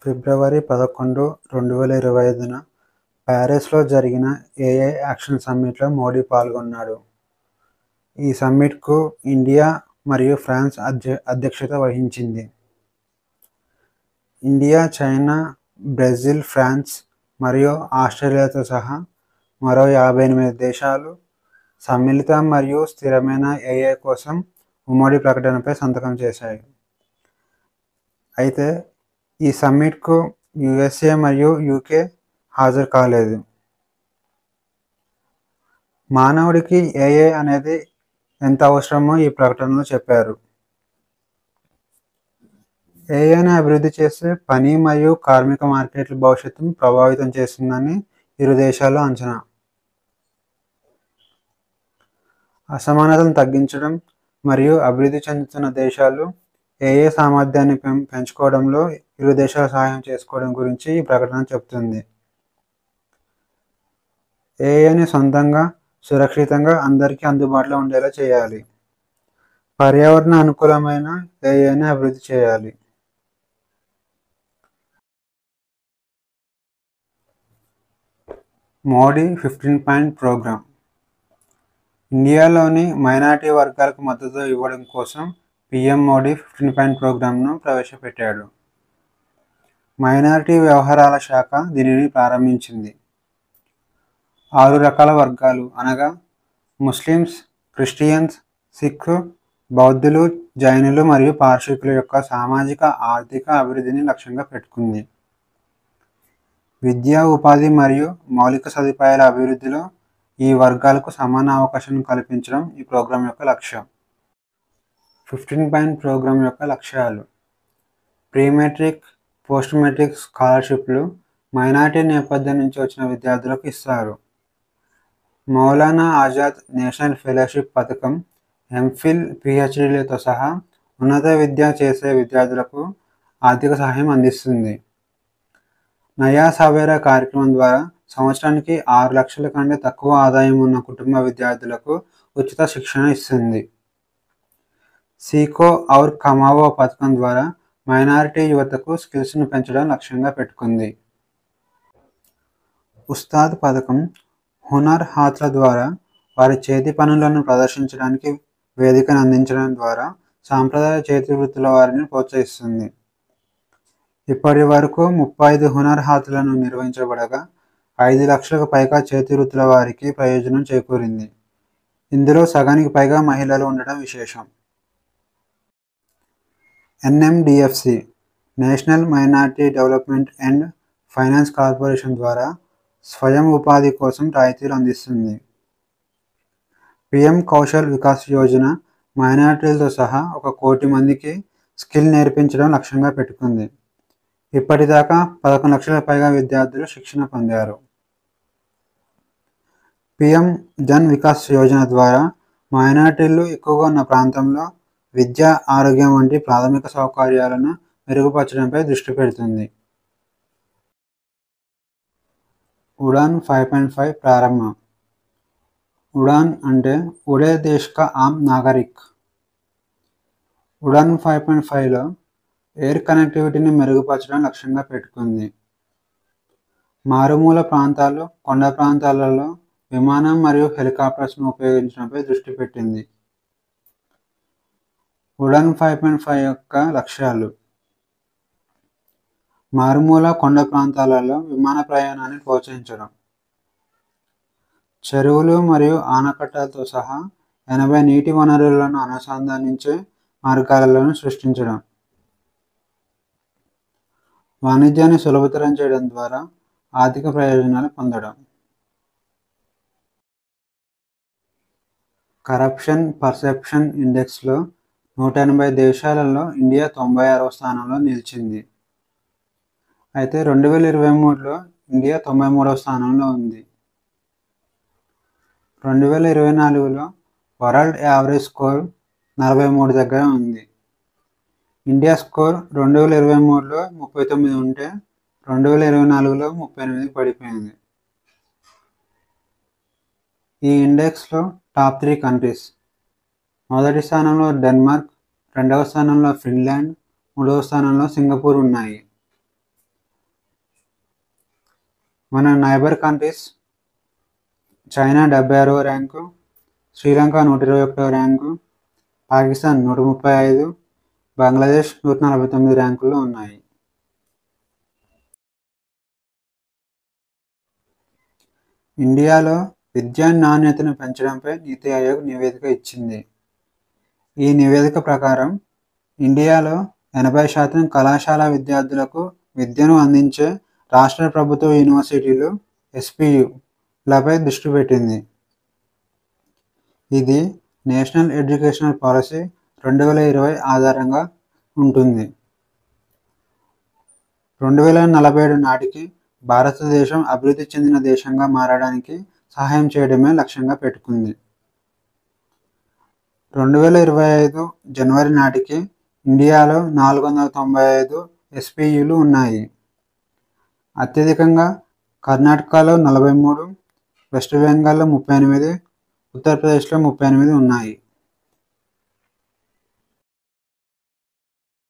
ఫిబ్రవరి 11, 2025న ప్యారిస్లో జరిగిన AI action సమ్మిట్లో Modi పాల్గొన్నాడు. ఈ సమ్మిట్కు ఇండియా మరియు ఫ్రాన్స్ అధ్యక్షత వహించింది. ఇండియా, చైనా, బ్రెజిల్, ఫ్రాన్స్ మరియు ఆస్ట్రేలియాతో సహా మరో 58 దేశాలు సమ్మిళిత మరియు స్థిరమైన ఏఐ కోసం ఉమ్మడి ప్రకటనపై సంతకం చేశాయి. అయితే ఈ సమ్మిట్కు యుఎస్ఏ మరియు యూకే హాజరు కాలేదు. మానవుడికి ఏఐ అనేది ఎంత అవసరమో ఈ ప్రకటనలో చెప్పారు. ఏఐని అభివృద్ధి చేస్తే పని మరియు కార్మిక మార్కెట్ల భవిష్యత్తును ప్రభావితం చేస్తుందని ఇరు దేశాల అంచనా. అసమానతలను తగ్గించడం మరియు అభివృద్ధి చెందుతున్న దేశాలు ఏఐ సామర్థ్యాన్ని పెంచుకోవడంలో ఇరు దేశాలు సహాయం చేసుకోవడం గురించి ఈ ప్రకటన చెబుతుంది. ఏఐని సొంతంగా, సురక్షితంగా అందరికీ అందుబాటులో ఉండేలా చేయాలి. పర్యావరణ అనుకూలమైన ఏఐని అభివృద్ధి చేయాలి. Modi 15 point programme. ఇండియాలోని మైనారిటీ వర్గాలకు మద్దతు ఇవ్వడం కోసం పీఎం మోడీ 15 పాయింట్ ప్రోగ్రామ్ను ప్రవేశపెట్టాడు. మైనారిటీ వ్యవహారాల శాఖ దీనిని ప్రారంభించింది. 6 రకాల వర్గాలు అనగా ముస్లిమ్స్, క్రిస్టియన్స్, సిఖ్, బౌద్ధులు, జైనులు మరియు పార్శీకుల యొక్క సామాజిక, ఆర్థిక అభివృద్ధిని లక్ష్యంగా పెట్టుకుంది. విద్య, ఉపాధి మరియు మౌలిక సదుపాయాల అభివృద్ధిలో ఈ వర్గాలకు సమాన అవకాశాలను కల్పించడం ఈ ప్రోగ్రాం యొక్క లక్ష్యం. 15 పాయింట్ ప్రోగ్రాం యొక్క లక్ష్యాలు: ప్రీ మెట్రిక్, పోస్ట్ మెట్రిక్ స్కాలర్షిప్లు మైనారిటీ నేపథ్యం నుంచి వచ్చిన విద్యార్థులకు ఇస్తారు. మౌలానా ఆజాద్ నేషనల్ ఫెలోషిప్ పథకం ఎంఫిల్, పిహెచ్డీలతో సహా ఉన్నత విద్య చేసే విద్యార్థులకు ఆర్థిక సహాయం అందిస్తుంది. నయా సవేరా కార్యక్రమం ద్వారా సంవత్సరానికి 6 లక్షల కంటే తక్కువ ఆదాయం ఉన్న కుటుంబ విద్యార్థులకు ఉచిత శిక్షణ ఇస్తుంది. సీఖో ఔర్ కమావో పథకం ద్వారా మైనారిటీ యువతకు స్కిల్స్ను పెంచడం లక్ష్యంగా పెట్టుకుంది. ఉస్తాద్ పథకం హునర్ హాత్ల ద్వారా వారి చేతి పనులను ప్రదర్శించడానికి వేదికను అందించడం ద్వారా సాంప్రదాయ చేతి వృత్తుల వారిని ప్రోత్సహిస్తుంది. ఇప్పటి వరకు 35 హునర్ హాత్లను నిర్వహించబడగా 5 లక్షలకు పైగా చేతి వృత్తుల వారికి ప్రయోజనం చేకూరింది. ఇందులో సగానికి పైగా మహిళలు ఉండడం విశేషం. NMDFC national minority development and finance corporation ద్వారా స్వయం ఉపాధి కోసం రాయితీలు అందిస్తుంది. పిఎం కౌశల్ వికాస్ యోజన మైనారిటీలతో సహా 1 కోటి మందికి స్కిల్ నేర్పించడం లక్ష్యంగా పెట్టుకుంది. ఇప్పటిదాకా 11 లక్షల పైగా విద్యార్థులు శిక్షణ పొందారు. పిఎం జన్ వికాస్ యోజన ద్వారా మైనారిటీలు ఎక్కువగా ఉన్న ప్రాంతంలో విద్య, ఆరోగ్యం వంటి ప్రాథమిక సౌకర్యాలను మెరుగుపరచడంపై దృష్టి పెడుతుంది. ఉడాన్ 5.5 ప్రారంభం. ఉడాన్ అంటే ఉడే దేశ్ కా ఆమ్ నాగరిక్. ఉడాన్ 5.5లో ఎయిర్ కనెక్టివిటీని మెరుగుపరచడం లక్ష్యంగా పెట్టుకుంది. మారుమూల ప్రాంతాలు, కొండ ప్రాంతాలలో విమానం మరియు హెలికాప్టర్స్ను ఉపయోగించడంపై దృష్టి పెట్టింది. ఉడాన్ 5.5 యొక్క లక్ష్యాలు: మారుమూల కొండ ప్రాంతాలలో విమాన ప్రయాణాన్ని ప్రోత్సహించడం, చెరువులు మరియు ఆనకట్టలతో సహా 80 నీటి వనరులను అనుసంధానించే మార్గాలను సృష్టించడం, వాణిజ్యాన్ని సులభతరం చేయడం ద్వారా ఆర్థిక ప్రయోజనాలు పొందడం. కరప్షన్ పర్సెప్షన్ ఇండెక్స్లో 180 దేశాలలో ఇండియా 96వ స్థానంలో నిలిచింది. అయితే 2023లో ఇండియా 93వ స్థానంలో ఉంది. 2024లో వరల్డ్ యావరేజ్ స్కోర్ 43 దగ్గర ఉంది. ఇండియా స్కోర్ 2023లో 39 ఉంటే 2024లో 38కి పడిపోయింది. ఈ ఇండెక్స్లో టాప్ 3 కంట్రీస్: మొదటి స్థానంలో డెన్మార్క్, 2వ స్థానంలో ఫిన్లాండ్, 3వ స్థానంలో సింగపూర్ ఉన్నాయి. మన నైబర్ కంట్రీస్ చైనా 76వ ర్యాంకు, శ్రీలంక 121వ ర్యాంకు, పాకిస్తాన్ 135, బంగ్లాదేశ్ 149 ర్యాంకుల్లో ఉన్నాయి. ఇండియాలో విద్యా నాణ్యతను పెంచడంపై నీతి ఆయోగ్ నివేదిక ఇచ్చింది. ఈ నివేదిక ప్రకారం ఇండియాలో 80% కళాశాల విద్యార్థులకు విద్యను అందించే రాష్ట్ర ప్రభుత్వ యూనివర్సిటీలు ఎస్పీయులపై దృష్టి పెట్టింది. ఇది నేషనల్ ఎడ్యుకేషనల్ పాలసీ 2020 ఆధారంగా ఉంటుంది. 2047 నాటికి భారతదేశం అభివృద్ధి చెందిన దేశంగా మారడానికి సహాయం చేయడమే లక్ష్యంగా పెట్టుకుంది. 2025 జనవరి నాటికి ఇండియాలో 495 ఎస్పీయులు ఉన్నాయి. అత్యధికంగా కర్ణాటకలో 43, వెస్ట్ బెంగాల్లో 38, ఉత్తరప్రదేశ్లో 38 ఉన్నాయి.